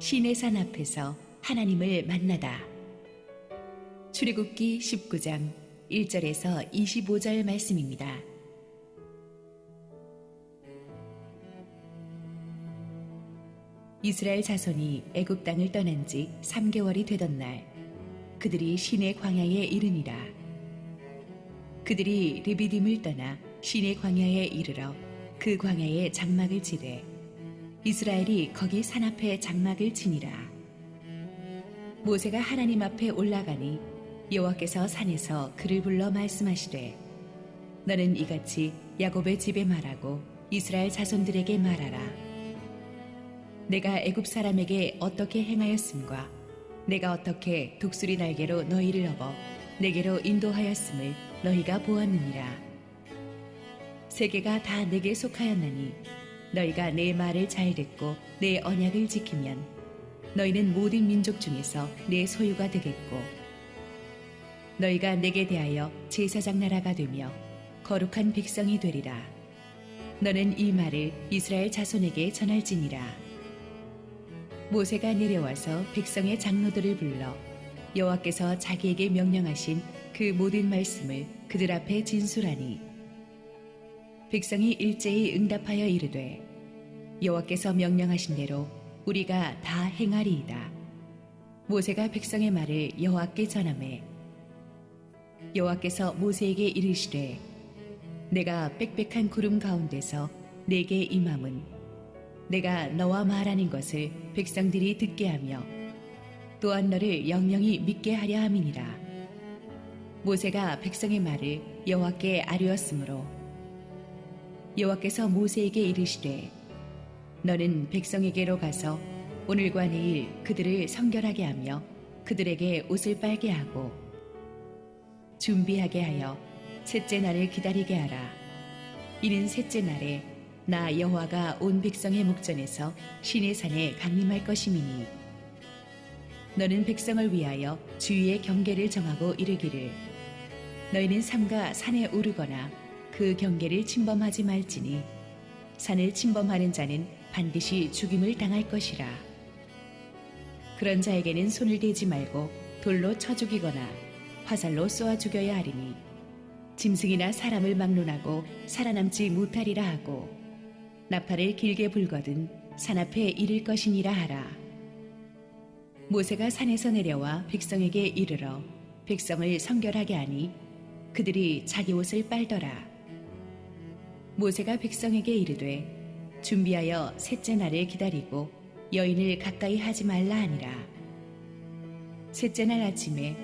시내산 앞에서 하나님을 만나다. 출애굽기 19장 1절에서 25절 말씀입니다. 이스라엘 자손이 애굽 땅을 떠난 지 3개월이 되던 날, 그들이 시내 광야에 이르니라. 그들이 르비딤을 떠나 시내 광야에 이르러 그 광야에 장막을 치되 이스라엘이 거기 산 앞에 장막을 치니라. 모세가 하나님 앞에 올라가니 여호와께서 산에서 그를 불러 말씀하시되 너는 이같이 야곱의 집에 말하고 이스라엘 자손들에게 말하라. 내가 애굽 사람에게 어떻게 행하였음과 내가 어떻게 독수리 날개로 너희를 업어 내게로 인도하였음을 너희가 보았느니라. 세계가 다 내게 속하였나니 너희가 내 말을 잘 듣고 내 언약을 지키면 너희는 모든 민족 중에서 내 소유가 되겠고 너희가 내게 대하여 제사장 나라가 되며 거룩한 백성이 되리라. 너는 이 말을 이스라엘 자손에게 전할지니라. 모세가 내려와서 백성의 장로들을 불러 여호와께서 자기에게 명령하신 그 모든 말씀을 그들 앞에 진술하니 백성이 일제히 응답하여 이르되 여호와께서 명령하신 대로 우리가 다 행하리이다. 모세가 백성의 말을 여호와께 전하매 여호와께서 모세에게 이르시되 내가 빽빽한 구름 가운데서 내게 임함은 내가 너와 말하는 것을 백성들이 듣게 하며 또한 너를 영영히 믿게 하려 함이니라. 모세가 백성의 말을 여호와께 아뢰었으므로 여호와께서 모세에게 이르시되 너는 백성에게로 가서 오늘과 내일 그들을 성결하게 하며 그들에게 옷을 빨게 하고 준비하게 하여 셋째 날을 기다리게 하라. 이는 셋째 날에 나 여호와가 온 백성의 목전에서 시내산에 강림할 것임이니 너는 백성을 위하여 주위의 경계를 정하고 이르기를 너희는 삼가 산에 오르거나 그 경계를 침범하지 말지니 산을 침범하는 자는 반드시 죽임을 당할 것이라. 그런 자에게는 손을 대지 말고 돌로 쳐 죽이거나 화살로 쏘아 죽여야 하리니 짐승이나 사람을 막론하고 살아남지 못하리라 하고 나팔을 길게 불거든 산 앞에 이를 것이니라 하라. 모세가 산에서 내려와 백성에게 이르러 백성을 성결하게 하니 그들이 자기 옷을 빨더라. 모세가 백성에게 이르되 준비하여 셋째 날을 기다리고 여인을 가까이 하지 말라 하니라. 셋째 날 아침에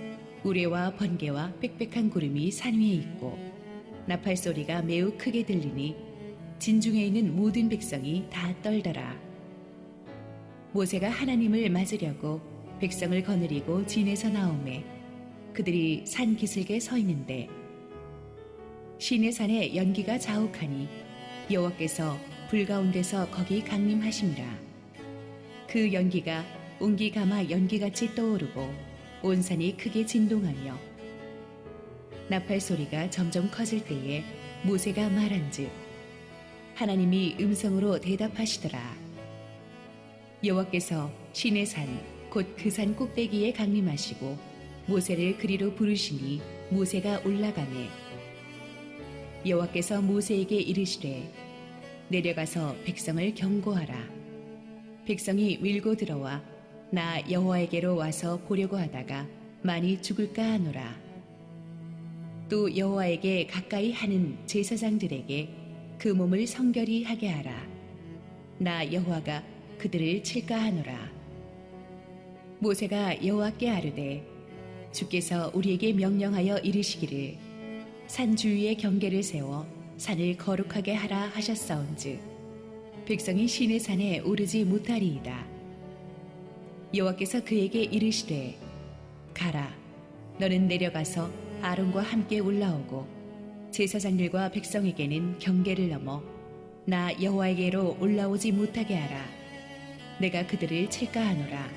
우레와 번개와 빽빽한 구름이 산 위에 있고 나팔 소리가 매우 크게 들리니 진중에 있는 모든 백성이 다 떨더라. 모세가 하나님을 맞으려고 백성을 거느리고 진에서 나오매 그들이 산 기슭에 서 있는데 시내산에 연기가 자욱하니 여호와께서 불 가운데서 거기 강림하심이라. 그 연기가 옹기가마 연기같이 떠오르고 온 산이 크게 진동하며 나팔 소리가 점점 커질 때에 모세가 말한즉 하나님이 음성으로 대답하시더라. 여호와께서 시내산 곧 그 산 꼭대기에 강림하시고 모세를 그리로 부르시니 모세가 올라가매 여호와께서 모세에게 이르시되 내려가서 백성을 경고하라. 백성이 밀고 들어와 나 여호와에게로 와서 보려고 하다가 많이 죽을까 하노라. 또 여호와에게 가까이 하는 제사장들에게 그 몸을 성결히 하게 하라. 나 여호와가 그들을 칠까 하노라. 모세가 여호와께 아뢰되 주께서 우리에게 명령하여 이르시기를 산 주위에 경계를 세워 산을 거룩하게 하라 하셨사온즉 백성이 시내산에 오르지 못하리이다. 여호와께서 그에게 이르시되 가라. 너는 내려가서 아론과 함께 올라오고 제사장들과 백성에게는 경계를 넘어 나 여호와에게로 올라오지 못하게 하라. 내가 그들을 칠까 하노라.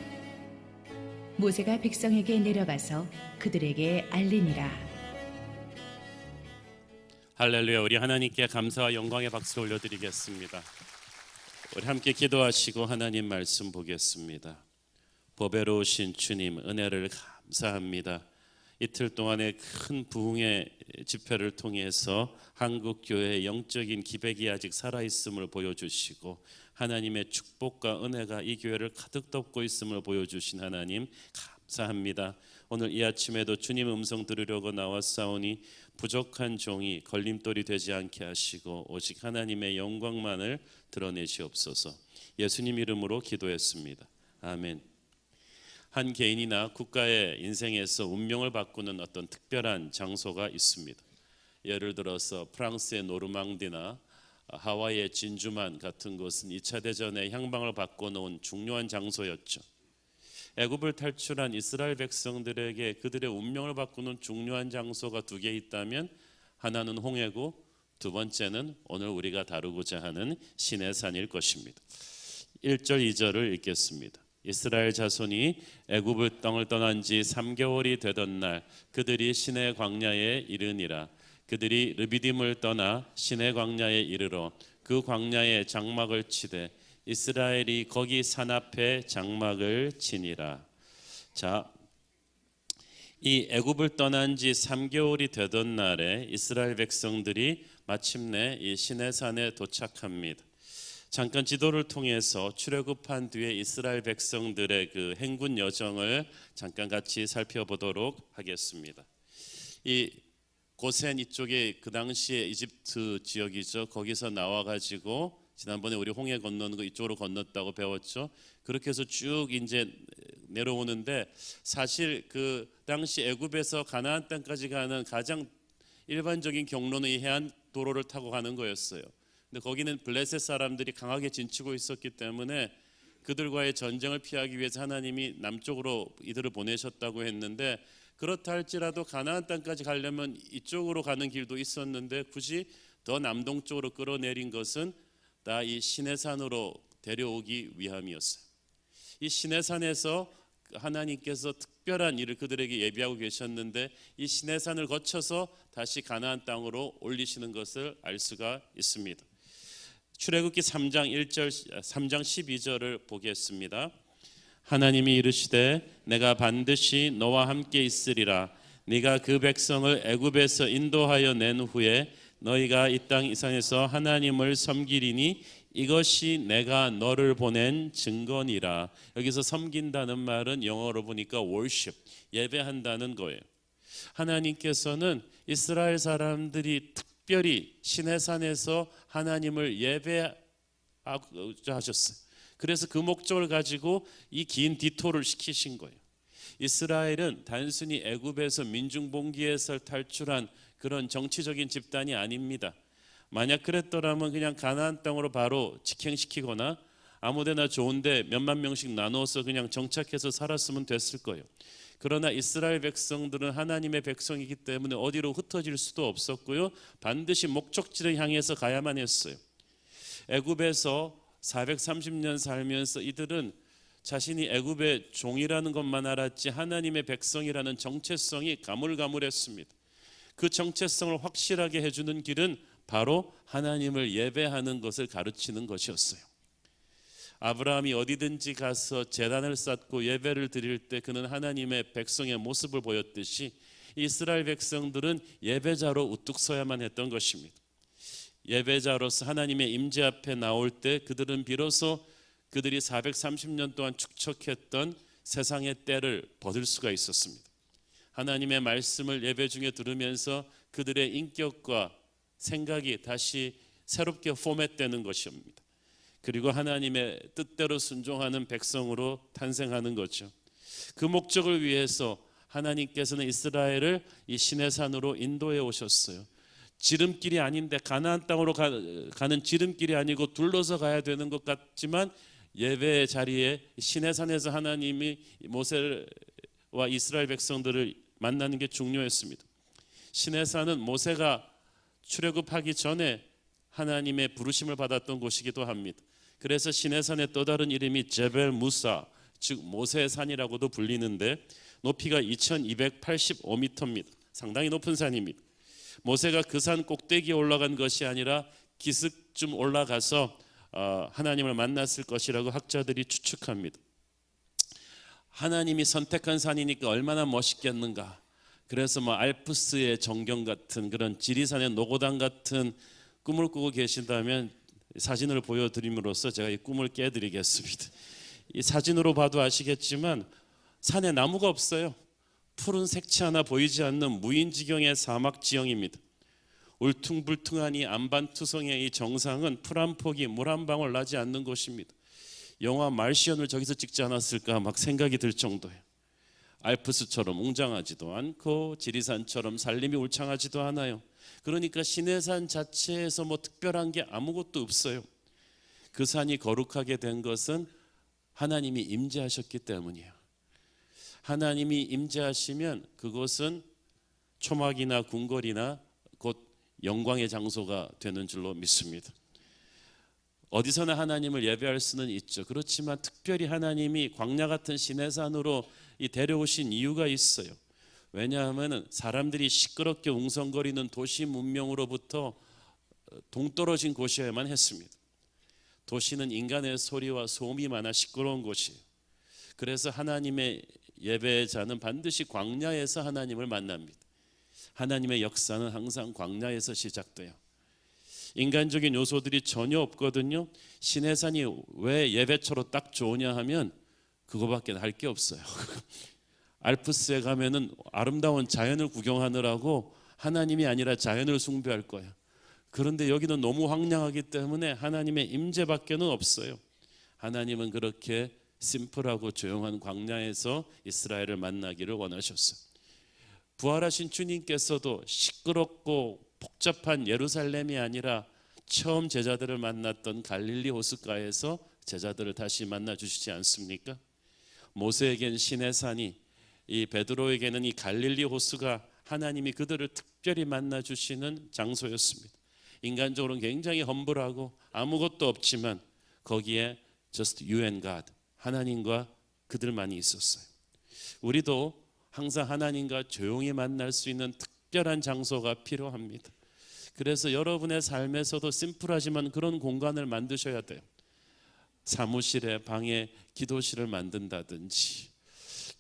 모세가 백성에게 내려가서 그들에게 알리니라. 할렐루야. 우리 하나님께 감사와 영광의 박수를 올려드리겠습니다. 우리 함께 기도하시고 하나님 말씀 보겠습니다. 보배로우신 주님 은혜를 감사합니다. 이틀 동안의 큰 부흥의 집회를 통해서 한국 교회의 영적인 기백이 아직 살아있음을 보여주시고 하나님의 축복과 은혜가 이 교회를 가득 덮고 있음을 보여주신 하나님 감사합니다. 오늘 이 아침에도 주님 음성 들으려고 나왔사오니 부족한 종이 걸림돌이 되지 않게 하시고 오직 하나님의 영광만을 드러내시옵소서. 예수님 이름으로 기도했습니다. 아멘. 한 개인이나 국가의 인생에서 운명을 바꾸는 어떤 특별한 장소가 있습니다. 예를 들어서 프랑스의 노르망디나 하와이의 진주만 같은 곳은 2차 대전의 향방을 바꿔놓은 중요한 장소였죠. 애굽을 탈출한 이스라엘 백성들에게 그들의 운명을 바꾸는 중요한 장소가 2개 있다면 하나는 홍해고 두 번째는 오늘 우리가 다루고자 하는 시내산일 것입니다. 1절 2절을 읽겠습니다. 이스라엘 자손이 애굽의 땅을 떠난 지 3개월이 되던 날 그들이 시내 광야에 이르니라. 그들이 르비딤을 떠나 시내 광야에 이르러 그 광야에 장막을 치되 이스라엘이 거기 산 앞에 장막을 치니라. 자, 이 애굽을 떠난 지 3개월이 되던 날에 이스라엘 백성들이 마침내 이 시내산에 도착합니다. 잠깐 지도를 통해서 출애굽한 뒤에 이스라엘 백성들의 그 행군 여정을 잠깐 같이 살펴보도록 하겠습니다. 이 고센 이쪽에 그 당시에 이집트 지역이죠. 거기서 나와가지고 지난번에 우리 홍해 건너는 거 이쪽으로 건넜다고 배웠죠. 그렇게 해서 쭉 이제 내려오는데 사실 그 당시 애굽에서 가나안 땅까지 가는 가장 일반적인 경로는 이 해안 도로를 타고 가는 거였어요. 근데 거기는 블레셋 사람들이 강하게 진치고 있었기 때문에 그들과의 전쟁을 피하기 위해서 하나님이 남쪽으로 이들을 보내셨다고 했는데 그렇다 할지라도 가나안 땅까지 가려면 이쪽으로 가는 길도 있었는데 굳이 더 남동쪽으로 끌어내린 것은 다 이 시내산으로 데려오기 위함이었어요. 이 시내산에서 하나님께서 특별한 일을 그들에게 예비하고 계셨는데 이 시내산을 거쳐서 다시 가나안 땅으로 올리시는 것을 알 수가 있습니다. 출애굽기 3장 12절을 보겠습니다. 하나님이 이르시되 내가 반드시 너와 함께 있으리라. 네가 그 백성을 애굽에서 인도하여 낸 후에 너희가 이 땅 이 산에서 하나님을 섬기리니 이것이 내가 너를 보낸 증거니라. 여기서 섬긴다는 말은 영어로 보니까 worship, 예배한다는 거예요. 하나님께서는 이스라엘 사람들이 특별히 시내산에서 하나님을 예배하고자 하셨어요. 그래서 그 목적을 가지고 이 긴 디토를 시키신 거예요. 이스라엘은 단순히 애굽에서 민중봉기에서 탈출한 그런 정치적인 집단이 아닙니다. 만약 그랬더라면 그냥 가나안 땅으로 바로 직행시키거나 아무데나 좋은데 몇만 명씩 나눠서 그냥 정착해서 살았으면 됐을 거예요. 그러나 이스라엘 백성들은 하나님의 백성이기 때문에 어디로 흩어질 수도 없었고요. 반드시 목적지를 향해서 가야만 했어요. 애굽에서 430년 살면서 이들은 자신이 애굽의 종이라는 것만 알았지 하나님의 백성이라는 정체성이 가물가물했습니다. 그 정체성을 확실하게 해주는 길은 바로 하나님을 예배하는 것을 가르치는 것이었어요. 아브라함이 어디든지 가서 제단을 쌓고 예배를 드릴 때 그는 하나님의 백성의 모습을 보였듯이 이스라엘 백성들은 예배자로 우뚝 서야만 했던 것입니다. 예배자로서 하나님의 임재 앞에 나올 때 그들은 비로소 그들이 430년 동안 축적했던 세상의 때를 벗을 수가 있었습니다. 하나님의 말씀을 예배 중에 들으면서 그들의 인격과 생각이 다시 새롭게 포맷되는 것입니다. 그리고 하나님의 뜻대로 순종하는 백성으로 탄생하는 거죠. 그 목적을 위해서 하나님께서는 이스라엘을 이 시내산으로 인도해 오셨어요. 지름길이 아닌데 가나안 땅으로 가는 지름길이 아니고 둘러서 가야 되는 것 같지만 예배의 자리에 시내산에서 하나님이 모세와 이스라엘 백성들을 만나는 게 중요했습니다. 시내산은 모세가 출애굽하기 전에 하나님의 부르심을 받았던 곳이기도 합니다. 그래서 시내산의 또 다른 이름이 제벨 무사, 즉 모세의 산이라고도 불리는데 높이가 2285m입니다. 상당히 높은 산입니다. 모세가 그 산 꼭대기에 올라간 것이 아니라 기슭쯤 올라가서 하나님을 만났을 것이라고 학자들이 추측합니다. 하나님이 선택한 산이니까 얼마나 멋있겠는가. 그래서 뭐 알프스의 정경 같은 그런 지리산의 노고당 같은 꿈을 꾸고 계신다면 사진을 보여드림으로써 제가 이 꿈을 깨드리겠습니다. 이 사진으로 봐도 아시겠지만 산에 나무가 없어요. 푸른 색채 하나 보이지 않는 무인지경의 사막 지형입니다. 울퉁불퉁하니 안반투성의 이 정상은 풀 한 폭이 물 한 방울 나지 않는 곳입니다. 영화 말시언을 저기서 찍지 않았을까 막 생각이 들 정도예요. 알프스처럼 웅장하지도 않고 지리산처럼 산림이 울창하지도 않아요. 그러니까 시내산 자체에서 뭐 특별한 게 아무것도 없어요. 그 산이 거룩하게 된 것은 하나님이 임재하셨기 때문이에요. 하나님이 임재하시면 그곳은 초막이나 궁궐이나 곧 영광의 장소가 되는 줄로 믿습니다. 어디서나 하나님을 예배할 수는 있죠. 그렇지만 특별히 하나님이 광야 같은 시내산으로 데려오신 이유가 있어요. 왜냐하면 사람들이 시끄럽게 웅성거리는 도시 문명으로부터 동떨어진 곳이어야만 했습니다. 도시는 인간의 소리와 소음이 많아 시끄러운 곳이에요. 그래서 하나님의 예배자는 반드시 광야에서 하나님을 만납니다. 하나님의 역사는 항상 광야에서 시작돼요. 인간적인 요소들이 전혀 없거든요. 시내산이 왜 예배처로 딱 좋으냐 하면 그거밖에 할 게 없어요. 알프스에 가면은 아름다운 자연을 구경하느라고 하나님이 아니라 자연을 숭배할 거예요. 그런데 여기는 너무 황량하기 때문에 하나님의 임재밖에는 없어요. 하나님은 그렇게 심플하고 조용한 광야에서 이스라엘을 만나기를 원하셨어요. 부활하신 주님께서도 시끄럽고 복잡한 예루살렘이 아니라 처음 제자들을 만났던 갈릴리 호숫가에서 제자들을 다시 만나 주시지 않습니까? 모세에겐 시내산이, 이 베드로에게는 이 갈릴리 호수가 하나님이 그들을 특별히 만나 주시는 장소였습니다. 인간적으로는 굉장히 험불하고 아무것도 없지만 거기에 just you and God, 하나님과 그들만이 있었어요. 우리도 항상 하나님과 조용히 만날 수 있는 특별한 장소가 필요합니다. 그래서 여러분의 삶에서도 심플하지만 그런 공간을 만드셔야 돼요. 사무실에, 방에 기도실을 만든다든지,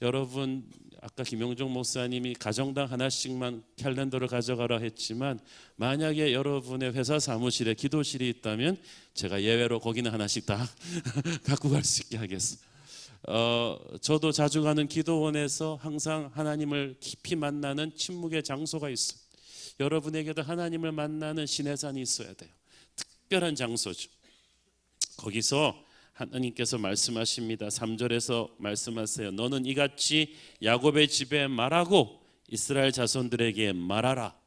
여러분 아까 김용종 목사님이 가정당 하나씩만 캘린더를 가져가라 했지만 만약에 여러분의 회사 사무실에 기도실이 있다면 제가 예외로 거기는 하나씩 다 갖고 갈 수 있게 하겠어요. 저도 자주 가는 기도원에서 항상 하나님을 깊이 만나는 침묵의 장소가 있어요. 여러분에게도 하나님을 만나는 시내산이 있어야 돼요. 특별한 장소죠. 거기서 하나님께서 말씀하십니다. 3절에서 말씀하세요. 너는 이같이 야곱의 집에 말하고 이스라엘 자손들에게 말하라.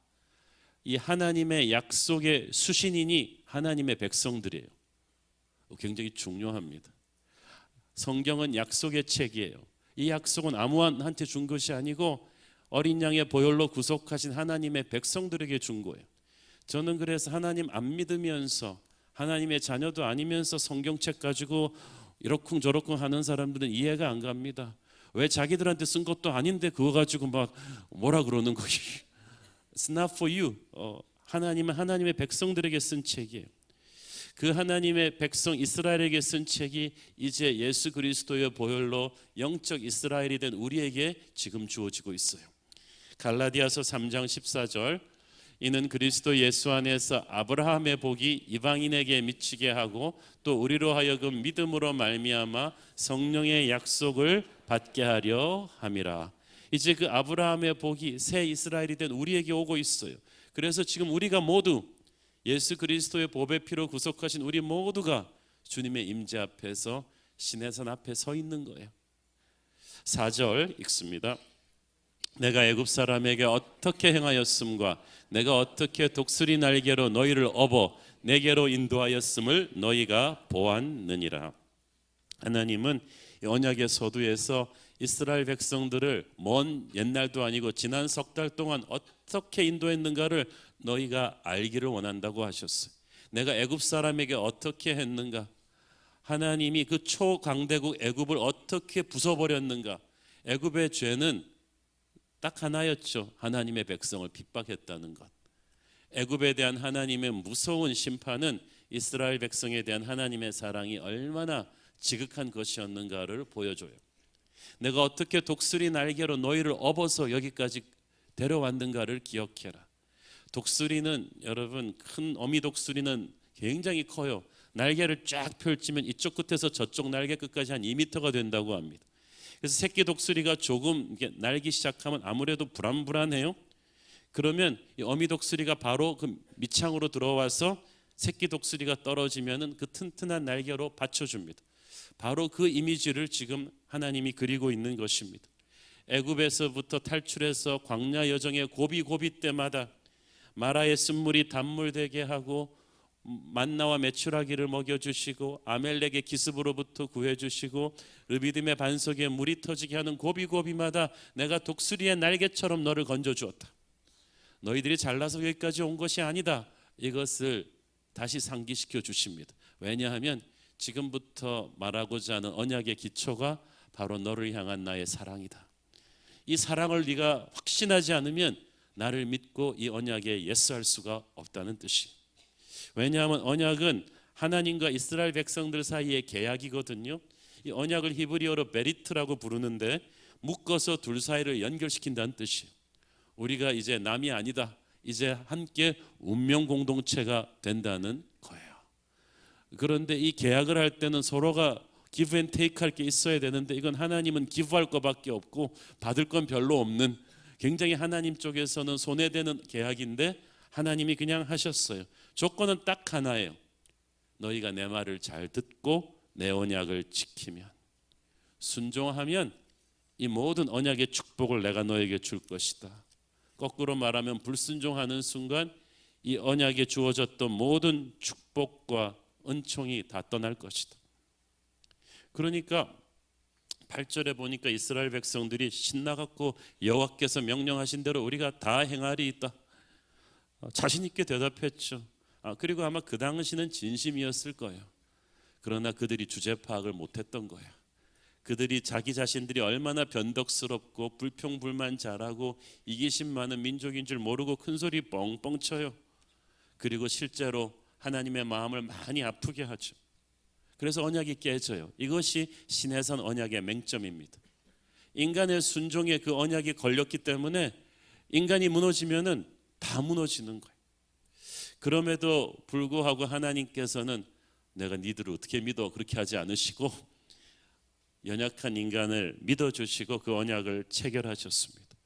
이 하나님의 약속의 수신인이 하나님의 백성들이에요. 굉장히 중요합니다. 성경은 약속의 책이에요. 이 약속은 아무한테 준 것이 아니고 어린 양의 보혈로 구속하신 하나님의 백성들에게 준 거예요. 저는 그래서 하나님 안 믿으면서 하나님의 자녀도 아니면서 성경책 가지고 이러쿵저러쿵 하는 사람들은 이해가 안 갑니다. 왜 자기들한테 쓴 것도 아닌데 그거 가지고 막 뭐라 그러는 거예요. It's not for you. 하나님은 하나님의 백성들에게 쓴 책이에요. 그 하나님의 백성 이스라엘에게 쓴 책이 이제 예수 그리스도의 보혈로 영적 이스라엘이 된 우리에게 지금 주어지고 있어요. 갈라디아서 3장 14절, 이는 그리스도 예수 안에서 아브라함의 복이 이방인에게 미치게 하고 또 우리로 하여금 믿음으로 말미암아 성령의 약속을 받게 하려 함이라. 이제 그 아브라함의 복이 새 이스라엘이 된 우리에게 오고 있어요. 그래서 지금 우리가 모두 예수 그리스도의 보배 피로 구속하신 우리 모두가 주님의 임재 앞에서 시내산 앞에 서 있는 거예요. 4절 읽습니다. 내가 애굽 사람에게 어떻게 행하였음과 내가 어떻게 독수리 날개로 너희를 업어 내게로 인도하였음을 너희가 보았느니라. 하나님은 언약의 서두에서 이스라엘 백성들을 먼 옛날도 아니고 지난 석 달 동안 어떻게 인도했는가를 너희가 알기를 원한다고 하셨어요. 내가 애굽 사람에게 어떻게 했는가, 하나님이 그 초강대국 애굽을 어떻게 부숴버렸는가. 애굽의 죄는 딱 하나였죠. 하나님의 백성을 핍박했다는 것. 애굽에 대한 하나님의 무서운 심판은 이스라엘 백성에 대한 하나님의 사랑이 얼마나 지극한 것이었는가를 보여줘요. 내가 어떻게 독수리 날개로 너희를 업어서 여기까지 데려왔는가를 기억해라. 독수리는 여러분, 큰 어미 독수리는 굉장히 커요. 날개를 쫙 펼치면 이쪽 끝에서 저쪽 날개 끝까지 한 2m가 된다고 합니다. 그래서 새끼 독수리가 조금 이렇게 날기 시작하면 아무래도 불안해요. 그러면 이 어미 독수리가 바로 그 밑창으로 들어와서 새끼 독수리가 떨어지면은 그 튼튼한 날개로 받쳐줍니다. 바로 그 이미지를 지금 하나님이 그리고 있는 것입니다. 애굽에서부터 탈출해서 광야 여정의 고비 때마다 마라의 쓴물이 단물 되게 하고 만나와 메추라기를 먹여주시고 아멜렉의 기습으로부터 구해주시고 르비딤의 반석에 물이 터지게 하는 고비마다 내가 독수리의 날개처럼 너를 건져주었다. 너희들이 잘나서 여기까지 온 것이 아니다. 이것을 다시 상기시켜 주십니다. 왜냐하면 지금부터 말하고자 하는 언약의 기초가 바로 너를 향한 나의 사랑이다. 이 사랑을 네가 확신하지 않으면 나를 믿고 이 언약에 예스할 수가 없다는 뜻이. 왜냐하면 언약은 하나님과 이스라엘 백성들 사이의 계약이거든요. 이 언약을 히브리어로 베리트라고 부르는데 묶어서 둘 사이를 연결시킨다는 뜻이에요. 우리가 이제 남이 아니다. 이제 함께 운명 공동체가 된다는 거예요. 그런데 이 계약을 할 때는 서로가 give and take 할 게 있어야 되는데 이건 하나님은 기부할 것밖에 없고 받을 건 별로 없는 굉장히 하나님 쪽에서는 손해되는 계약인데 하나님이 그냥 하셨어요. 조건은 딱 하나예요. 너희가 내 말을 잘 듣고 내 언약을 지키면, 순종하면 이 모든 언약의 축복을 내가 너에게 줄 것이다. 거꾸로 말하면 불순종하는 순간 이 언약에 주어졌던 모든 축복과 은총이 다 떠날 것이다. 그러니까 8절에 보니까 이스라엘 백성들이 신나갖고 여호와께서 명령하신 대로 우리가 다 행하리이다. 자신 있게 대답했죠. 그리고 아마 그 당시는 진심이었을 거예요. 그러나 그들이 주제 파악을 못했던 거예요. 그들이 자기 자신들이 얼마나 변덕스럽고 불평불만 잘하고 이기심 많은 민족인 줄 모르고 큰소리 뻥뻥 쳐요. 그리고 실제로 하나님의 마음을 많이 아프게 하죠. 그래서 언약이 깨져요. 이것이 시내산 언약의 맹점입니다. 인간의 순종에 그 언약이 걸렸기 때문에 인간이 무너지면은 다 무너지는 거예요. 그럼에도 불구하고 하나님께서는 내가 니들을 어떻게 믿어? 그렇게 하지 않으시고 연약한 인간을 믿어주시고 그 언약을 체결하셨습니다.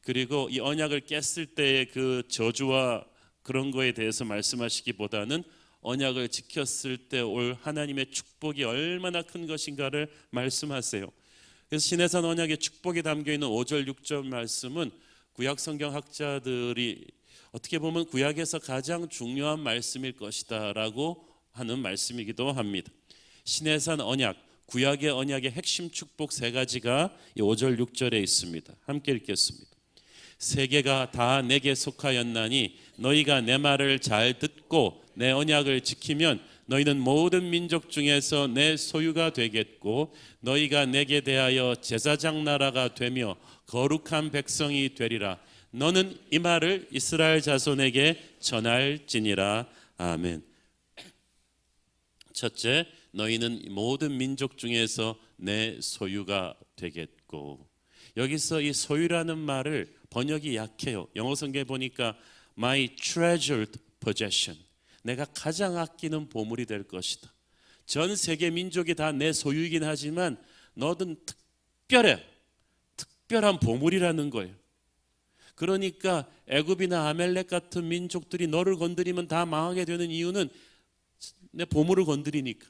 그리고 이 언약을 깼을 때의 그 저주와 그런 거에 대해서 말씀하시기보다는 언약을 지켰을 때 올 하나님의 축복이 얼마나 큰 것인가를 말씀하세요. 그래서 시내산 언약의 축복이 담겨있는 5절 6절 말씀은 구약 성경 학자들이 어떻게 보면 구약에서 가장 중요한 말씀일 것이다 라고 하는 말씀이기도 합니다. 시내산 언약, 구약의 언약의 핵심 축복 세 가지가 이 5절 6절에 있습니다. 함께 읽겠습니다. 세계가 다 내게 속하였나니 너희가 내 말을 잘 듣고 내 언약을 지키면 너희는 모든 민족 중에서 내 소유가 되겠고 너희가 내게 대하여 제사장 나라가 되며 거룩한 백성이 되리라. 너는 이 말을 이스라엘 자손에게 전할지니라. 아멘. 첫째, 너희는 모든 민족 중에서 내 소유가 되겠고. 여기서 이 소유라는 말을 번역이 약해요. 영어 성경에 보니까 my treasured possession, 내가 가장 아끼는 보물이 될 것이다. 전 세계 민족이 다 내 소유이긴 하지만 너는 특별한 보물이라는 거예요. 그러니까 애굽이나 아멜렉 같은 민족들이 너를 건드리면 다 망하게 되는 이유는 내 보물을 건드리니까.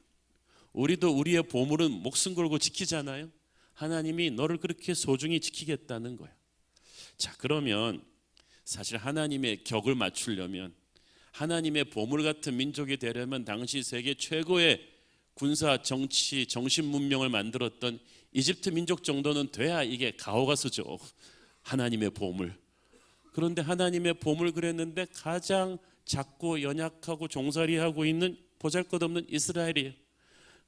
우리도 우리의 보물은 목숨 걸고 지키잖아요. 하나님이 너를 그렇게 소중히 지키겠다는 거예요. 자, 그러면 사실 하나님의 격을 맞추려면, 하나님의 보물 같은 민족이 되려면 당시 세계 최고의 군사, 정치, 정신 문명을 만들었던 이집트 민족 정도는 돼야 이게 가오가수죠. 하나님의 보물. 그런데 하나님의 보물 그랬는데 가장 작고 연약하고 종살이하고 있는 보잘것없는 이스라엘이에요.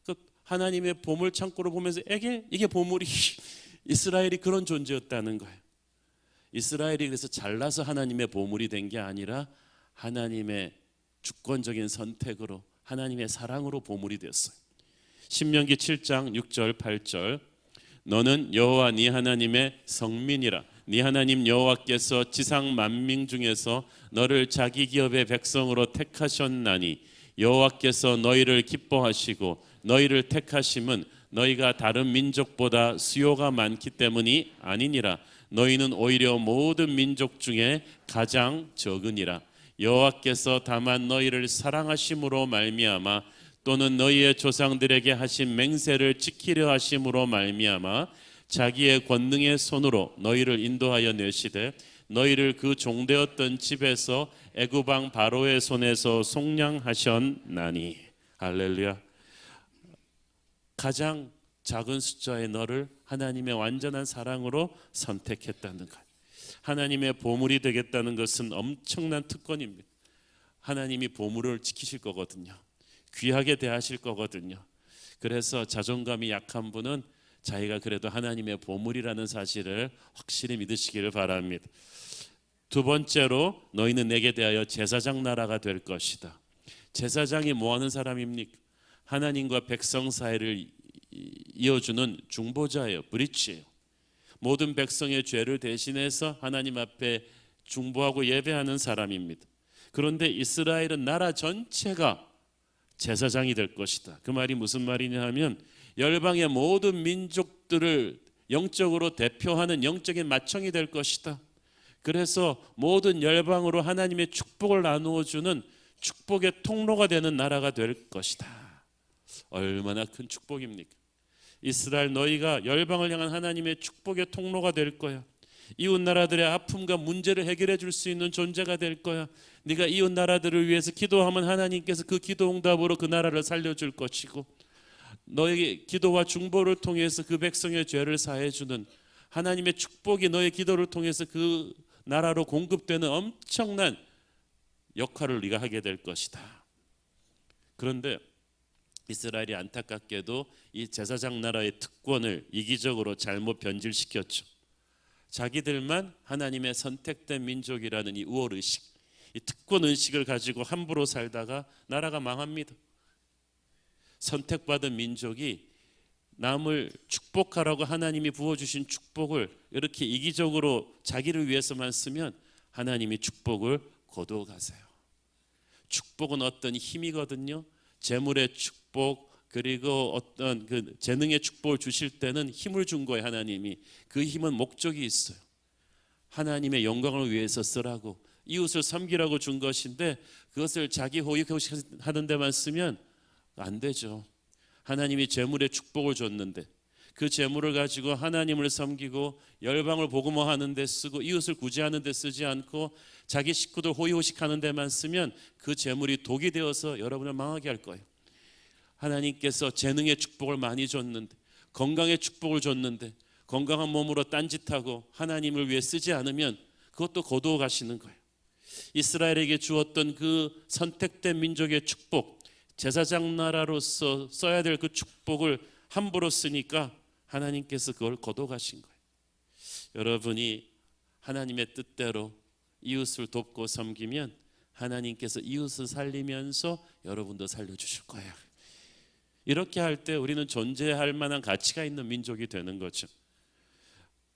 그 하나님의 보물 창고를 보면서 이게 보물이 이스라엘이 그런 존재였다는 거예요. 이스라엘이 그래서 잘나서 하나님의 보물이 된 게 아니라 하나님의 주권적인 선택으로, 하나님의 사랑으로 보물이 되었어요. 신명기 7장 6절 8절 너는 여호와 네 하나님의 성민이라. 네 하나님 여호와께서 지상 만민 중에서 너를 자기 기업의 백성으로 택하셨나니 여호와께서 너희를 기뻐하시고 너희를 택하심은 너희가 다른 민족보다 수요가 많기 때문이 아니니라. 너희는 오히려 모든 민족 중에 가장 적으니라. 여호와께서 다만 너희를 사랑하심으로 말미암아 또는 너희의 조상들에게 하신 맹세를 지키려 하심으로 말미암아 자기의 권능의 손으로 너희를 인도하여 내시되 너희를 그 종되었던 집에서 애굽 왕 바로의 손에서 속량하셨나니. 할렐루야. 가장 작은 숫자의 너를 하나님의 완전한 사랑으로 선택했다는 것, 하나님의 보물이 되겠다는 것은 엄청난 특권입니다. 하나님이 보물을 지키실 거거든요. 귀하게 대하실 거거든요. 그래서 자존감이 약한 분은 자기가 그래도 하나님의 보물이라는 사실을 확실히 믿으시기를 바랍니다. 두 번째로 너희는 내게 대하여 제사장 나라가 될 것이다. 제사장이 뭐 하는 사람입니까? 하나님과 백성 사이를 이어주는 중보자예요. 브릿지예요. 모든 백성의 죄를 대신해서 하나님 앞에 중보하고 예배하는 사람입니다. 그런데 이스라엘은 나라 전체가 제사장이 될 것이다. 그 말이 무슨 말이냐 하면 열방의 모든 민족들을 영적으로 대표하는 영적인 맏형이 될 것이다. 그래서 모든 열방으로 하나님의 축복을 나누어 주는 축복의 통로가 되는 나라가 될 것이다. 얼마나 큰 축복입니까? 이스라엘 너희가 열방을 향한 하나님의 축복의 통로가 될 거야. 이웃 나라들의 아픔과 문제를 해결해 줄 수 있는 존재가 될 거야. 네가 이웃 나라들을 위해서 기도하면 하나님께서 그 기도 응답으로 그 나라를 살려줄 것이고, 너의 기도와 중보를 통해서 그 백성의 죄를 사해 주는 하나님의 축복이 너의 기도를 통해서 그 나라로 공급되는 엄청난 역할을 네가 하게 될 것이다. 그런데 이스라엘이 안타깝게도 이 제사장 나라의 특권을 이기적으로 잘못 변질시켰죠. 자기들만 하나님의 선택된 민족이라는 이 우월의식, 이 특권의식을 가지고 함부로 살다가 나라가 망합니다. 선택받은 민족이 남을 축복하라고 하나님이 부어주신 축복을 이렇게 이기적으로 자기를 위해서만 쓰면 하나님이 축복을 거두어가세요. 축복은 어떤 힘이거든요. 재물의 축복, 그리고 어떤 그 재능의 축복을 주실 때는 힘을 준 거예요. 하나님이. 그 힘은 목적이 있어요. 하나님의 영광을 위해서 쓰라고, 이웃을 섬기라고 준 것인데 그것을 자기 호익하는 데만 쓰면 안 되죠. 하나님이 재물의 축복을 줬는데 그 재물을 가지고 하나님을 섬기고 열방을 복음화하는 데 쓰고 이웃을 구제하는 데 쓰지 않고 자기 식구들 호의호식하는 데만 쓰면 그 재물이 독이 되어서 여러분을 망하게 할 거예요. 하나님께서 재능의 축복을 많이 줬는데, 건강의 축복을 줬는데 건강한 몸으로 딴짓하고 하나님을 위해 쓰지 않으면 그것도 거두어 가시는 거예요. 이스라엘에게 주었던 그 선택된 민족의 축복, 제사장 나라로서 써야 될 그 축복을 함부로 쓰니까 하나님께서 그걸 거둬 가신 거예요. 여러분이 하나님의 뜻대로 이웃을 돕고 섬기면 하나님께서 이웃을 살리면서 여러분도 살려주실 거예요. 이렇게 할 때 우리는 존재할 만한 가치가 있는 민족이 되는 거죠.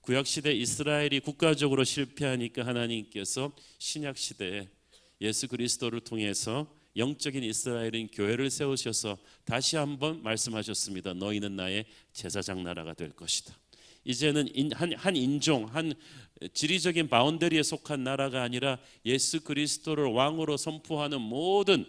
구약시대 이스라엘이 국가적으로 실패하니까 하나님께서 신약시대에 예수 그리스도를 통해서 영적인 이스라엘인 교회를 세우셔서 다시 한번 말씀하셨습니다. 너희는 나의 제사장 나라가 될 것이다. 이제는 한 인종, 한 지리적인 바운더리에 속한 나라가 아니라 예수 그리스도를 왕으로 선포하는 모든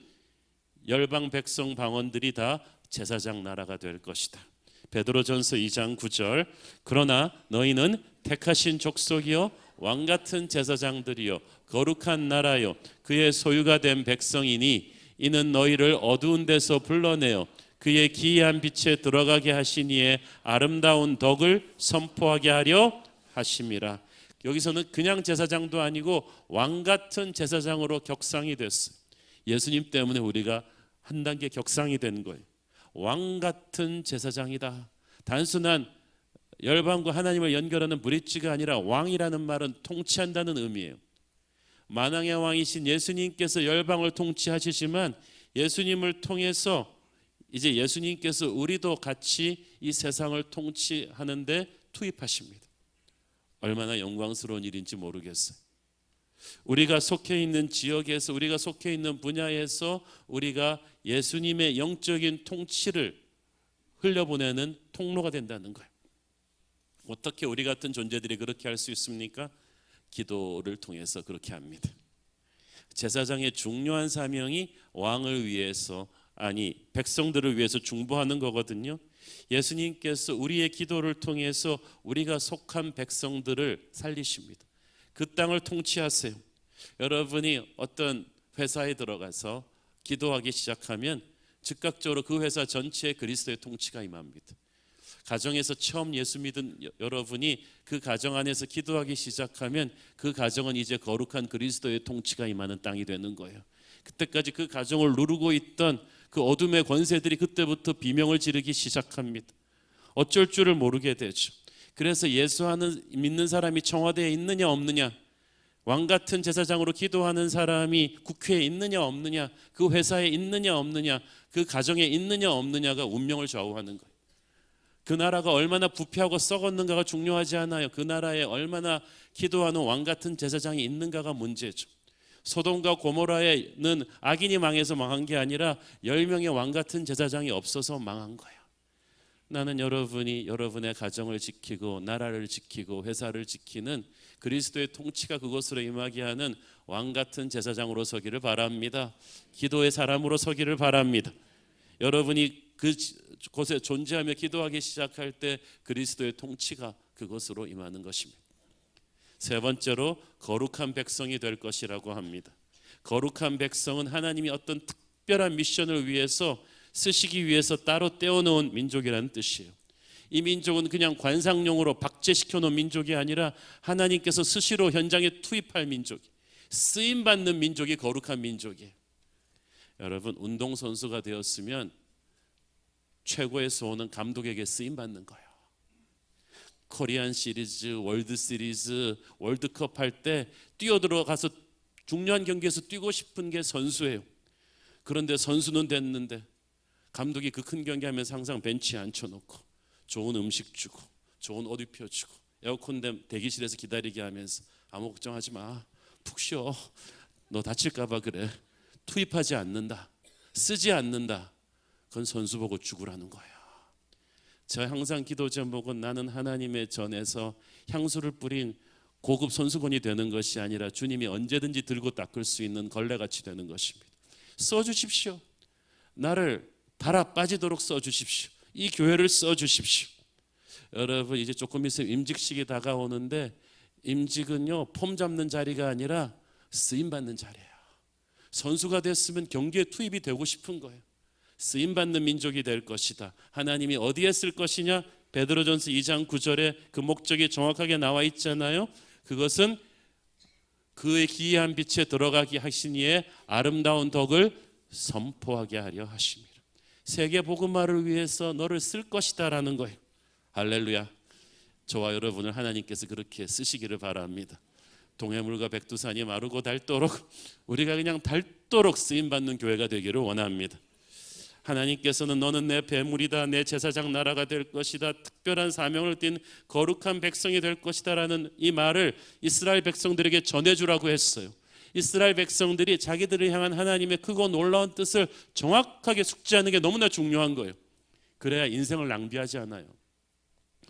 열방 백성 방언들이 다 제사장 나라가 될 것이다. 베드로전서 2장 9절, 그러나 너희는 택하신 족속이요 왕같은 제사장들이요 거룩한 나라요 그의 소유가 된 백성이니 이는 너희를 어두운 데서 불러내어 그의 기이한 빛에 들어가게 하신 이의 아름다운 덕을 선포하게 하려 하심이라. 여기서는 그냥 제사장도 아니고 왕같은 제사장으로 격상이 됐어요. 예수님 때문에 우리가 한 단계 격상이 된 거예요. 왕같은 제사장이다. 단순한 열방과 하나님을 연결하는 브릿지가 아니라 왕이라는 말은 통치한다는 의미예요. 만왕의 왕이신 예수님께서 열방을 통치하시지만 예수님을 통해서 이제 예수님께서 우리도 같이 이 세상을 통치하는데 투입하십니다. 얼마나 영광스러운 일인지 모르겠어요. 우리가 속해 있는 지역에서, 우리가 속해 있는 분야에서 우리가 예수님의 영적인 통치를 흘려보내는 통로가 된다는 거예요. 어떻게 우리 같은 존재들이 그렇게 할 수 있습니까? 기도를 통해서 그렇게 합니다. 제사장의 중요한 사명이 왕을 위해서, 아니 백성들을 위해서 중보하는 거거든요. 예수님께서 우리의 기도를 통해서 우리가 속한 백성들을 살리십니다. 그 땅을 통치하세요. 여러분이 어떤 회사에 들어가서 기도하기 시작하면 즉각적으로 그 회사 전체에 그리스도의 통치가 임합니다. 가정에서 처음 예수 믿은 여러분이 그 가정 안에서 기도하기 시작하면 그 가정은 이제 거룩한 그리스도의 통치가 임하는 땅이 되는 거예요. 그때까지 그 가정을 누르고 있던 그 어둠의 권세들이 그때부터 비명을 지르기 시작합니다. 어쩔 줄을 모르게 되죠. 그래서 예수 믿는 사람이 청와대에 있느냐 없느냐, 왕 같은 제사장으로 기도하는 사람이 국회에 있느냐 없느냐, 그 회사에 있느냐 없느냐, 그 가정에 있느냐 없느냐가 운명을 좌우하는 거예요. 그 나라가 얼마나 부패하고 썩었는가가 중요하지 않아요. 그 나라에 얼마나 기도하는 왕 같은 제사장이 있는가가 문제죠. 소돔과 고모라에는 악인이 망해서 망한 게 아니라 10명의 왕 같은 제사장이 없어서 망한 거예요. 나는 여러분이 여러분의 가정을 지키고 나라를 지키고 회사를 지키는 그리스도의 통치가 그곳으로 임하게 하는 왕 같은 제사장으로 서기를 바랍니다. 기도의 사람으로 서기를 바랍니다. 여러분이 그곳에 존재하며 기도하기 시작할 때 그리스도의 통치가 그것으로 임하는 것입니다. 세 번째로 거룩한 백성이 될 것이라고 합니다. 거룩한 백성은 하나님이 어떤 특별한 미션을 위해서 쓰시기 위해서 따로 떼어놓은 민족이라는 뜻이에요. 이 민족은 그냥 관상용으로 박제시켜 놓은 민족이 아니라 하나님께서 수시로 현장에 투입할 민족, 쓰임받는 민족이 거룩한 민족이에요. 여러분, 운동선수가 되었으면 최고의 소원은 감독에게 쓰임받는 거예요. 코리안 시리즈, 월드 시리즈, 월드컵 할 때 뛰어들어가서 중요한 경기에서 뛰고 싶은 게 선수예요. 그런데 선수는 됐는데 감독이 그 큰 경기 하면서 항상 벤치에 앉혀놓고 좋은 음식 주고 좋은 옷 입혀주고 에어컨 대기실에서 기다리게 하면서 아무 걱정하지 마, 푹 쉬어, 너 다칠까 봐 그래, 투입하지 않는다, 쓰지 않는다. 그건 선수 보고 죽으라는 거예요. 저 항상 기도 제목은 나는 하나님의 전에서 향수를 뿌린 고급 선수건이 되는 것이 아니라 주님이 언제든지 들고 닦을 수 있는 걸레같이 되는 것입니다. 써주십시오. 나를 달아 빠지도록 써주십시오. 이 교회를 써주십시오. 여러분, 이제 조금 있으면 임직식이 다가오는데 임직은요, 폼 잡는 자리가 아니라 쓰임받는 자리예요. 선수가 됐으면 경기에 투입이 되고 싶은 거예요. 쓰임받는 민족이 될 것이다. 하나님이 어디에 쓸 것이냐? 베드로전서 2장 9절에 그 목적이 정확하게 나와 있잖아요. 그것은 그의 기이한 빛에 들어가게 하신 이의 아름다운 덕을 선포하게 하려 하심이라. 세계 복음화를 위해서 너를 쓸 것이다 라는 거예요. 할렐루야. 저와 여러분을 하나님께서 그렇게 쓰시기를 바랍니다. 동해물과 백두산이 마르고 닳도록 우리가 그냥 닳도록 쓰임받는 교회가 되기를 원합니다. 하나님께서는 너는 내 배물이다, 내 제사장 나라가 될 것이다, 특별한 사명을 띤 거룩한 백성이 될 것이다 라는 이 말을 이스라엘 백성들에게 전해주라고 했어요. 이스라엘 백성들이 자기들을 향한 하나님의 크고 놀라운 뜻을 정확하게 숙지하는 게 너무나 중요한 거예요. 그래야 인생을 낭비하지 않아요.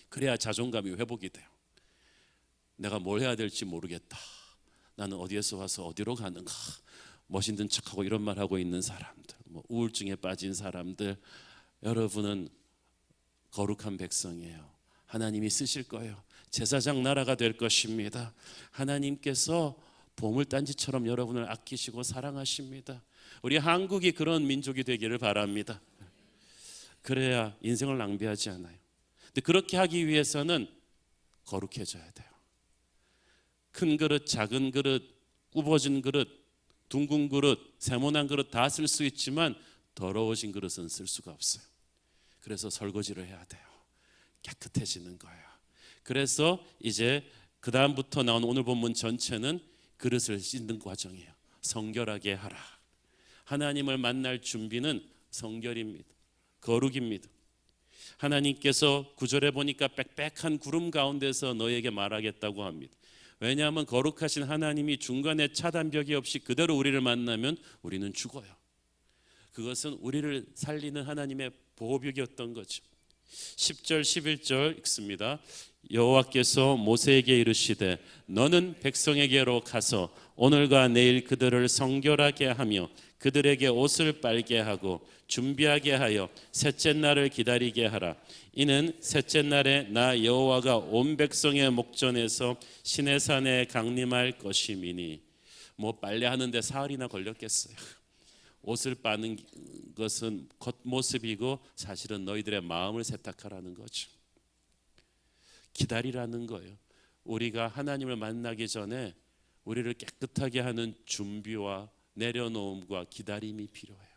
그래야 자존감이 회복이 돼요. 내가 뭘 해야 될지 모르겠다, 나는 어디에서 와서 어디로 가는가, 멋있는 척하고 이런 말하고 있는 사람들, 우울증에 빠진 사람들, 여러분은 거룩한 백성이에요. 하나님이 쓰실 거예요. 제사장 나라가 될 것입니다. 하나님께서 보물단지처럼 여러분을 아끼시고 사랑하십니다. 우리 한국이 그런 민족이 되기를 바랍니다. 그래야 인생을 낭비하지 않아요. 근데 그렇게 하기 위해서는 거룩해져야 돼요. 큰 그릇, 작은 그릇, 굽어진 그릇, 둥근 그릇, 세모난 그릇 다 쓸 수 있지만 더러워진 그릇은 쓸 수가 없어요. 그래서 설거지를 해야 돼요. 깨끗해지는 거예요. 그래서 이제 그 다음부터 나온 오늘 본문 전체는 그릇을 씻는 과정이에요. 성결하게 하라. 하나님을 만날 준비는 성결입니다. 거룩입니다. 하나님께서 9절에 보니까 빽빽한 구름 가운데서 너에게 말하겠다고 합니다. 왜냐하면 거룩하신 하나님이 중간에 차단벽이 없이 그대로 우리를 만나면 우리는 죽어요. 그것은 우리를 살리는 하나님의 보호벽이었던 거죠. 10절 11절 읽습니다. 여호와께서 모세에게 이르시되 너는 백성에게로 가서 오늘과 내일 그들을 성결하게 하며 그들에게 옷을 빨게 하고 준비하게 하여 셋째 날을 기다리게 하라. 이는 셋째 날에 나 여호와가 온 백성의 목전에서 시내산에 강림할 것임이니. 뭐 빨래하는데 사흘이나 걸렸겠어요. 옷을 빠는 것은 겉모습이고 사실은 너희들의 마음을 세탁하라는 거죠. 기다리라는 거예요. 우리가 하나님을 만나기 전에 우리를 깨끗하게 하는 준비와 내려놓음과 기다림이 필요해요.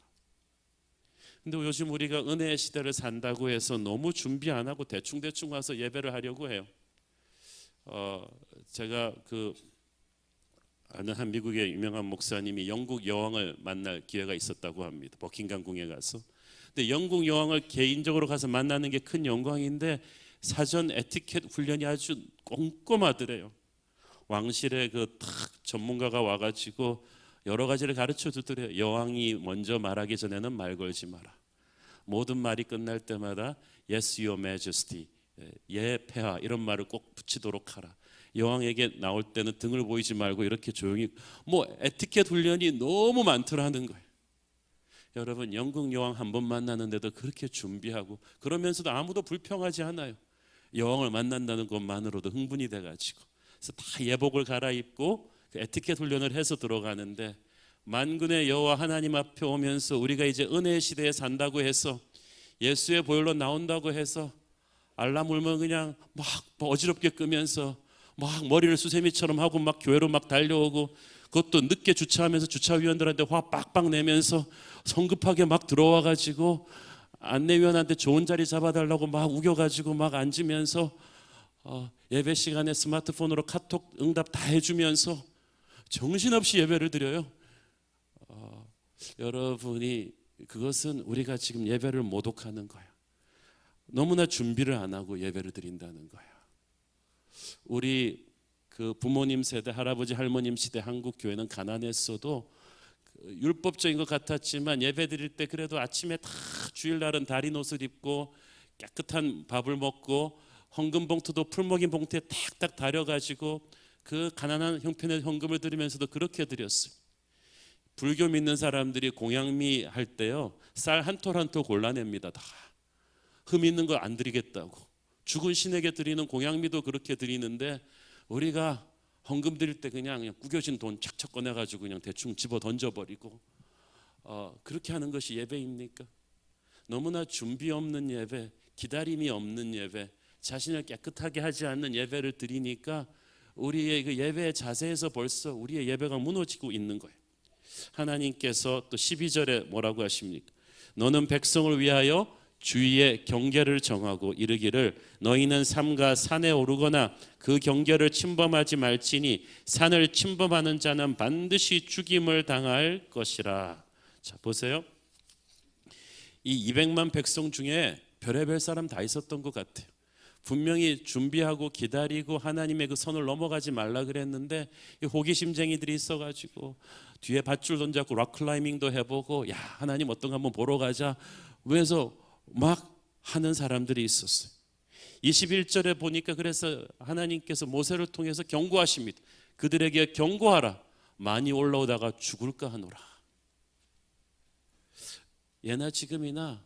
근데 요즘 우리가 은혜의 시대를 산다고 해서 너무 준비 안 하고 대충대충 와서 예배를 하려고 해요. 제가 아는 한 미국의 유명한 목사님이 영국 여왕을 만날 기회가 있었다고 합니다. 버킹엄 궁에 가서. 근데 영국 여왕을 개인적으로 가서 만나는 게 큰 영광인데 사전 에티켓 훈련이 아주 꼼꼼하더래요. 왕실에 전문가가 와가지고 여러 가지를 가르쳐 주더래요. 여왕이 먼저 말하기 전에는 말 걸지 마라. 모든 말이 끝날 때마다 Yes, Your Majesty, 예 폐하 이런 말을 꼭 붙이도록 하라. 여왕에게 나올 때는 등을 보이지 말고 이렇게 조용히. 뭐 에티켓 훈련이 너무 많더라는 거예요. 여러분, 영국 여왕 한 번 만나는데도 그렇게 준비하고 그러면서도 아무도 불평하지 않아요. 여왕을 만난다는 것만으로도 흥분이 돼가지고. 그래서 다 예복을 갈아입고 에티켓 훈련을 해서 들어가는데, 만군의 여호와 하나님 앞에 오면서 우리가 이제 은혜의 시대에 산다고 해서 예수의 보혈로 나온다고 해서 알람 울면 그냥 막 어지럽게 끄면서 막 머리를 수세미처럼 하고 막 교회로 막 달려오고, 그것도 늦게 주차하면서 주차위원들한테 화 빡빡 내면서 성급하게 막 들어와가지고 안내위원한테 좋은 자리 잡아달라고 막 우겨가지고 막 앉으면서 예배 시간에 스마트폰으로 카톡 응답 다 해주면서 정신없이 예배를 드려요. 여러분이, 그것은 우리가 지금 예배를 모독하는 거야. 너무나 준비를 안 하고 예배를 드린다는 거야. 우리 부모님 세대, 할아버지 할머님 시대 한국 교회는 가난했어도 율법적인 것 같았지만 예배 드릴 때 그래도 아침에 다 주일날은 다린 옷을 입고 깨끗한 밥을 먹고 헌금 봉투도 풀먹인 봉투에 탁탁 다려가지고 그 가난한 형편의 헌금을 드리면서도 그렇게 드렸어요. 불교 믿는 사람들이 공양미 할 때요, 쌀 한 톨 한 톨 골라냅니다. 다 흠 있는 거 안 드리겠다고. 죽은 신에게 드리는 공양미도 그렇게 드리는데, 우리가 헌금 드릴 때 그냥 구겨진 돈 착착 꺼내가지고 그냥 대충 집어 던져버리고 그렇게 하는 것이 예배입니까? 너무나 준비 없는 예배, 기다림이 없는 예배, 자신을 깨끗하게 하지 않는 예배를 드리니까 우리의 그 예배의 자세에서 벌써 우리의 예배가 무너지고 있는 거예요. 하나님께서 또 12절에 뭐라고 하십니까? 너는 백성을 위하여 주위의 경계를 정하고 이르기를 너희는 삼가 산에 오르거나 그 경계를 침범하지 말지니 산을 침범하는 자는 반드시 죽임을 당할 것이라. 자, 보세요. 이 200만 백성 중에 별의별 사람 다 있었던 것 같아요. 분명히 준비하고 기다리고 하나님의 그 선을 넘어가지 말라 그랬는데, 호기심쟁이들이 있어가지고 뒤에 밧줄 던져갖고 락클라이밍도 해보고, 야 하나님 어떤 거 한번 보러 가자 그래서 막 하는 사람들이 있었어요. 21절에 보니까 그래서 하나님께서 모세를 통해서 경고하십니다. 그들에게 경고하라. 많이 올라오다가 죽을까 하노라. 예나 지금이나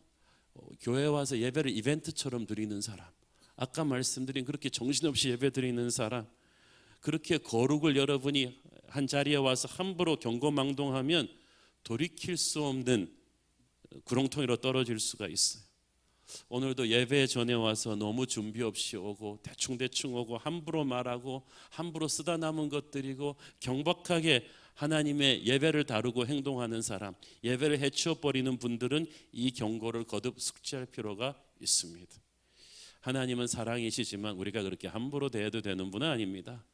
교회 와서 예배를 이벤트처럼 드리는 사람, 아까 말씀드린 그렇게 정신없이 예배 드리는 사람, 그렇게 거룩을 여러분이 한 자리에 와서 함부로 경고망동하면 돌이킬 수 없는 구렁텅이로 떨어질 수가 있어요. 오늘도 예배 전에 와서 너무 준비 없이 오고 대충대충 오고 함부로 말하고 함부로 쓰다 남은 것 드리고 경박하게 하나님의 예배를 다루고 행동하는 사람, 예배를 해치워버리는 분들은 이 경고를 거듭 숙지할 필요가 있습니다. 하나님은 사랑이시지만 우리가 그렇게 함부로 대해도 되는 분은 아닙니다.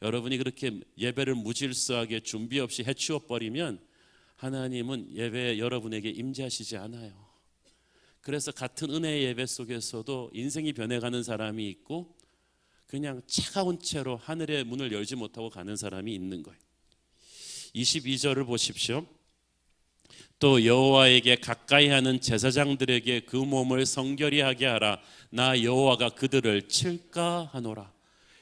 여러분이 그렇게 예배를 무질서하게 준비 없이 해치워버리면 하나님은 예배에 여러분에게 임재하시지 않아요. 그래서 같은 은혜의 예배 속에서도 인생이 변해가는 사람이 있고 그냥 차가운 채로 하늘의 문을 열지 못하고 가는 사람이 있는 거예요. 22절을 보십시오. 또 여호와에게 가까이 하는 제사장들에게 그 몸을 성결히 하게 하라. 나 여호와가 그들을 칠까 하노라.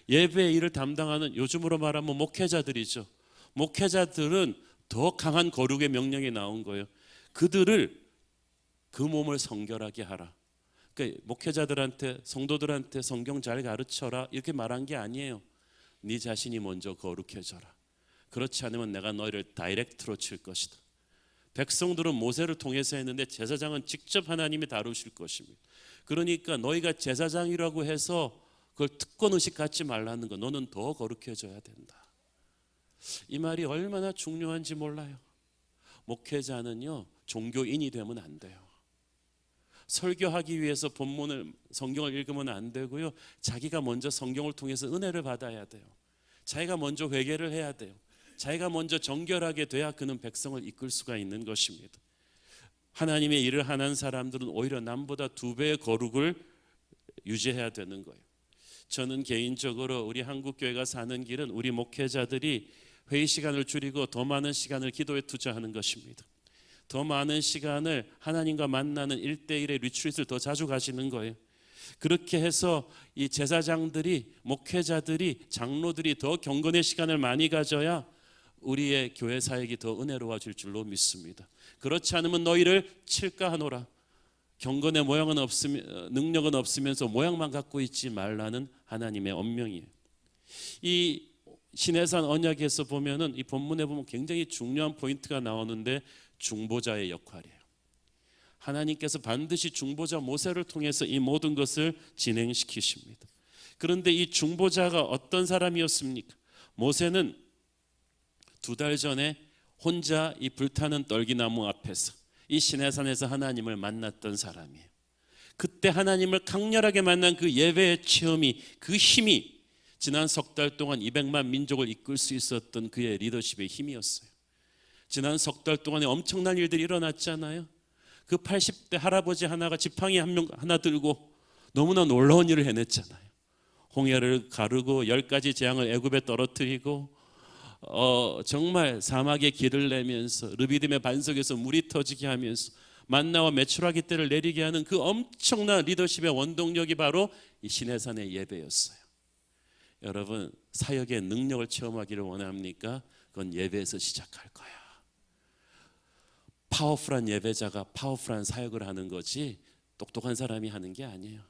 예배의 일을 담당하는, 요즘으로 말하면 목회자들이죠. 목회자들은 더 강한 거룩의 명령이 나온 거예요. 그들을, 그 몸을 성결하게 하라. 그러니까 목회자들한테, 성도들한테 성경 잘 가르쳐라 이렇게 말한 게 아니에요. 네 자신이 먼저 거룩해져라. 그렇지 않으면 내가 너희를 다이렉트로 칠 것이다. 백성들은 모세를 통해서 했는데 제사장은 직접 하나님이 다루실 것입니다. 그러니까 너희가 제사장이라고 해서 그걸 특권의식 갖지 말라는 거. 너는 더 거룩해져야 된다. 이 말이 얼마나 중요한지 몰라요. 목회자는요, 종교인이 되면 안 돼요. 설교하기 위해서 본문을, 성경을 읽으면 안 되고요. 자기가 먼저 성경을 통해서 은혜를 받아야 돼요. 자기가 먼저 회개를 해야 돼요. 자기가 먼저 정결하게 돼야 그는 백성을 이끌 수가 있는 것입니다. 하나님의 일을 하는 사람들은 오히려 남보다 2배의 거룩을 유지해야 되는 거예요. 저는 개인적으로 우리 한국교회가 사는 길은 우리 목회자들이 회의 시간을 줄이고 더 많은 시간을 기도에 투자하는 것입니다. 더 많은 시간을 하나님과 만나는 1대1의 리트릿을 더 자주 가시는 거예요. 그렇게 해서 이 제사장들이, 목회자들이, 장로들이 더 경건의 시간을 많이 가져야 우리의 교회 사역이 더 은혜로워질 줄로 믿습니다. 그렇지 않으면 너희를 칠까 하노라. 경건의 모양은 없으면, 능력은 없으면서 모양만 갖고 있지 말라는 하나님의 엄명이에요. 이 시내산 언약에서 보면은, 이 본문에 보면 굉장히 중요한 포인트가 나오는데 중보자의 역할이에요. 하나님께서 반드시 중보자 모세를 통해서 이 모든 것을 진행시키십니다. 그런데 이 중보자가 어떤 사람이었습니까? 모세는 2달 전에 혼자 이 불타는 떨기나무 앞에서 이 시내산에서 하나님을 만났던 사람이에요. 그때 하나님을 강렬하게 만난 그 예배의 체험이, 그 힘이 지난 3달 동안 200만 민족을 이끌 수 있었던 그의 리더십의 힘이었어요. 지난 3달 동안에 엄청난 일들이 일어났잖아요. 그 80대 할아버지 하나가 지팡이 하나 들고 너무나 놀라운 일을 해냈잖아요. 홍해를 가르고 10가지 재앙을 애굽에 떨어뜨리고 정말 사막에 길을 내면서 르비딤의 반석에서 물이 터지게 하면서 만나와 메추라기 떼를 내리게 하는 그 엄청난 리더십의 원동력이 바로 이 시내산의 예배였어요. 여러분, 사역의 능력을 체험하기를 원합니까? 그건 예배에서 시작할 거야. 파워풀한 예배자가 파워풀한 사역을 하는 거지 똑똑한 사람이 하는 게 아니에요.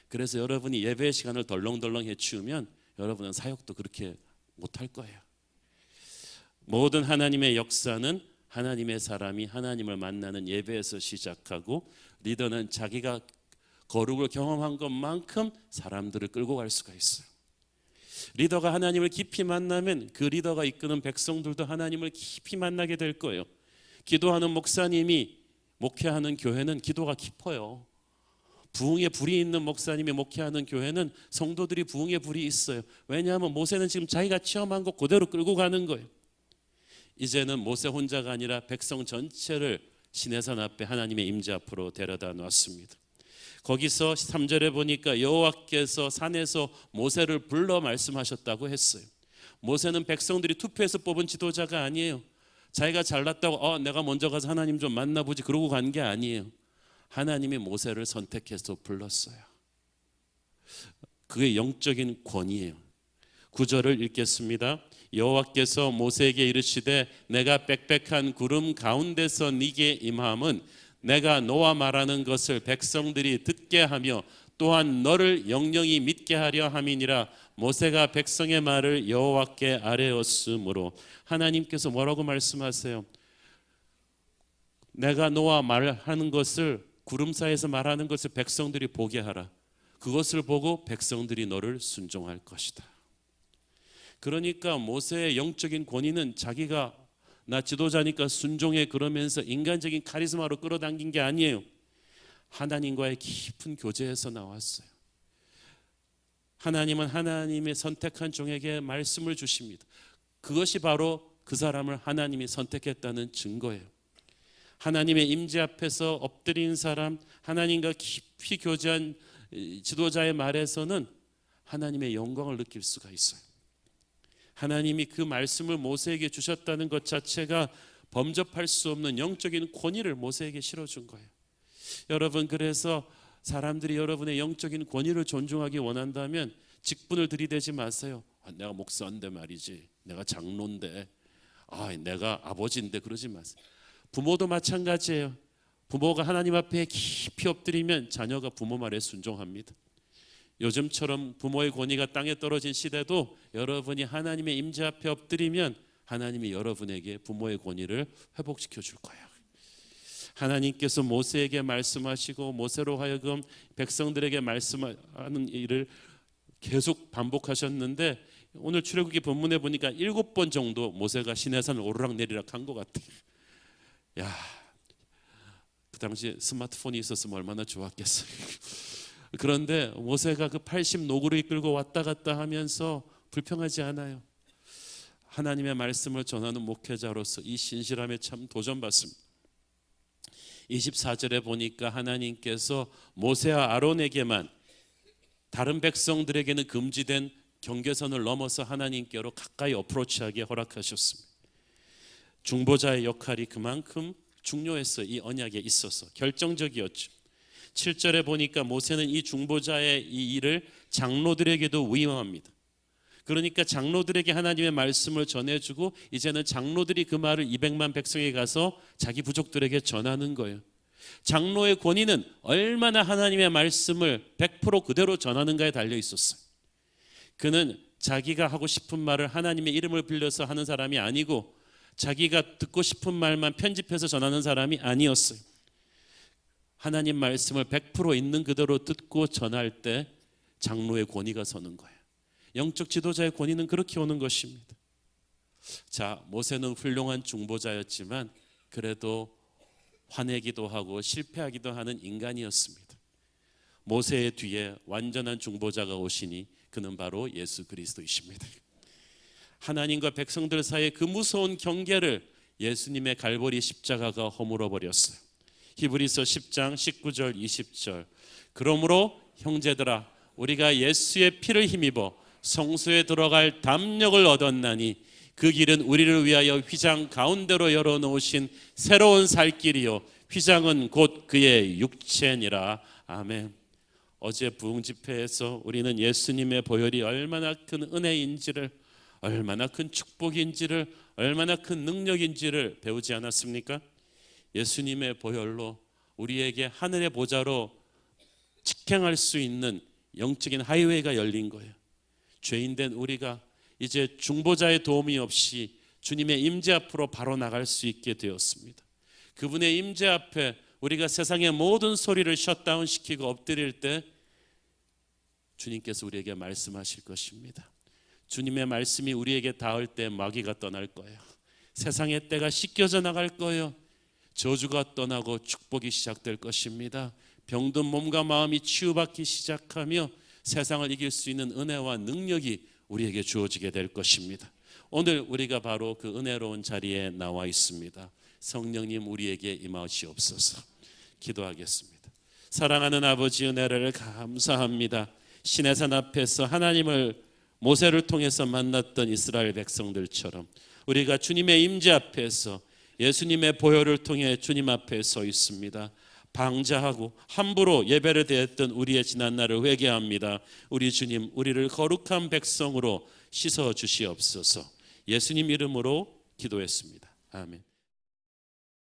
그래서 여러분이 예배의 시간을 덜렁덜렁 해치우면 여러분은 사역도 그렇게 못할 거예요. 모든 하나님의 역사는 하나님의 사람이 하나님을 만나는 예배에서 시작하고, 리더는 자기가 거룩을 경험한 것만큼 사람들을 끌고 갈 수가 있어요. 리더가 하나님을 깊이 만나면 그 리더가 이끄는 백성들도 하나님을 깊이 만나게 될 거예요. 기도하는 목사님이 목회하는 교회는 기도가 깊어요. 부흥의 불이 있는 목사님이 목회하는 교회는 성도들이 부흥의 불이 있어요. 왜냐하면 모세는 지금 자기가 체험한 것 그대로 끌고 가는 거예요. 이제는 모세 혼자가 아니라 백성 전체를 시내산 앞에 하나님의 임재 앞으로 데려다 놨습니다. 거기서 3절에 보니까 여호와께서 산에서 모세를 불러 말씀하셨다고 했어요. 모세는 백성들이 투표해서 뽑은 지도자가 아니에요. 자기가 잘났다고 내가 먼저 가서 하나님 좀 만나보지 그러고 간 게 아니에요. 하나님이 모세를 선택해서 불렀어요. 그게 영적인 권위예요. 9절을 읽겠습니다. 여호와께서 모세에게 이르시되 내가 빽빽한 구름 가운데서 네게 임함은 내가 너와 말하는 것을 백성들이 듣게 하며 또한 너를 영영히 믿게 하려 함이니라. 모세가 백성의 말을 여호와께 아뢰었으므로. 하나님께서 뭐라고 말씀하세요? 내가 너와 말하는 것을, 구름 사이에서 말하는 것을 백성들이 보게 하라. 그것을 보고 백성들이 너를 순종할 것이다. 그러니까 모세의 영적인 권위는 자기가 나 지도자니까 순종해 그러면서 인간적인 카리스마로 끌어당긴 게 아니에요. 하나님과의 깊은 교제에서 나왔어요. 하나님은 하나님의 선택한 종에게 말씀을 주십니다. 그것이 바로 그 사람을 하나님이 선택했다는 증거예요. 하나님의 임재 앞에서 엎드린 사람, 하나님과 깊이 교제한 지도자의 말에서는 하나님의 영광을 느낄 수가 있어요. 하나님이 그 말씀을 모세에게 주셨다는 것 자체가 범접할 수 없는 영적인 권위를 모세에게 실어준 거예요. 여러분, 그래서 사람들이 여러분의 영적인 권위를 존중하기 원한다면 직분을 들이대지 마세요. 내가 목사인데 말이지, 내가 장로인데, 내가 아버지인데, 그러지 마세요. 부모도 마찬가지예요. 부모가 하나님 앞에 깊이 엎드리면 자녀가 부모 말에 순종합니다. 요즘처럼 부모의 권위가 땅에 떨어진 시대도 여러분이 하나님의 임재 앞에 엎드리면 하나님이 여러분에게 부모의 권위를 회복시켜 줄 거예요. 하나님께서 모세에게 말씀하시고 모세로 하여금 백성들에게 말씀하는 일을 계속 반복하셨는데, 오늘 출애굽기 본문에 보니까 7번 정도 모세가 시내산을 오르락내리락 한 것 같아요. 야, 그 당시에 스마트폰이 있었으면 얼마나 좋았겠어요. 그런데 모세가 그 80 노구를 이끌고 왔다 갔다 하면서 불평하지 않아요. 하나님의 말씀을 전하는 목회자로서 이 신실함에 참 도전받습니다. 24절에 보니까 하나님께서 모세와 아론에게만, 다른 백성들에게는 금지된 경계선을 넘어서 하나님께로 가까이 어프로치하게 허락하셨습니다. 중보자의 역할이 그만큼 중요했어요. 이 언약에 있어서 결정적이었죠. 7절에 보니까 모세는 이 중보자의 이 일을 장로들에게도 위임합니다. 그러니까 장로들에게 하나님의 말씀을 전해주고, 이제는 장로들이 그 말을 200만 백성에 가서 자기 부족들에게 전하는 거예요. 장로의 권위는 얼마나 하나님의 말씀을 100% 그대로 전하는가에 달려 있었어요. 그는 자기가 하고 싶은 말을 하나님의 이름을 빌려서 하는 사람이 아니고, 자기가 듣고 싶은 말만 편집해서 전하는 사람이 아니었어요. 하나님 말씀을 100% 있는 그대로 듣고 전할 때 장로의 권위가 서는 거예요. 영적 지도자의 권위는 그렇게 오는 것입니다. 자, 모세는 훌륭한 중보자였지만 그래도 화내기도 하고 실패하기도 하는 인간이었습니다. 모세의 뒤에 완전한 중보자가 오시니 그는 바로 예수 그리스도이십니다. 하나님과 백성들 사이의 그 무서운 경계를 예수님의 갈보리 십자가가 허물어 버렸어요. 히브리서 10장 19절 20절. 그러므로 형제들아, 우리가 예수의 피를 힘입어 성소에 들어갈 담력을 얻었나니 그 길은 우리를 위하여 휘장 가운데로 열어놓으신 새로운 살 길이요 휘장은 곧 그의 육체니라. 아멘. 어제 부흥 집회에서 우리는 예수님의 보혈이 얼마나 큰 은혜인지를, 얼마나 큰 축복인지를, 얼마나 큰 능력인지를 배우지 않았습니까? 예수님의 보혈로 우리에게 하늘의 보좌로 직행할 수 있는 영적인 하이웨이가 열린 거예요. 죄인된 우리가 이제 중보자의 도움이 없이 주님의 임재 앞으로 바로 나갈 수 있게 되었습니다. 그분의 임재 앞에 우리가 세상의 모든 소리를 셧다운 시키고 엎드릴 때 주님께서 우리에게 말씀하실 것입니다. 주님의 말씀이 우리에게 닿을 때 마귀가 떠날 거예요. 세상의 때가 씻겨져 나갈 거예요. 저주가 떠나고 축복이 시작될 것입니다. 병든 몸과 마음이 치유받기 시작하며 세상을 이길 수 있는 은혜와 능력이 우리에게 주어지게 될 것입니다. 오늘 우리가 바로 그 은혜로운 자리에 나와 있습니다. 성령님, 우리에게 임하시옵소서. 기도하겠습니다. 사랑하는 아버지, 은혜를 감사합니다. 시내산 앞에서 하나님을 모세를 통해서 만났던 이스라엘 백성들처럼 우리가 주님의 임재 앞에서 예수님의 보혈을 통해 주님 앞에 서 있습니다. 방자하고 함부로 예배를 드렸던 우리의 지난 날을 회개합니다. 우리 주님, 우리를 거룩한 백성으로 씻어 주시옵소서. 예수님 이름으로 기도했습니다. 아멘.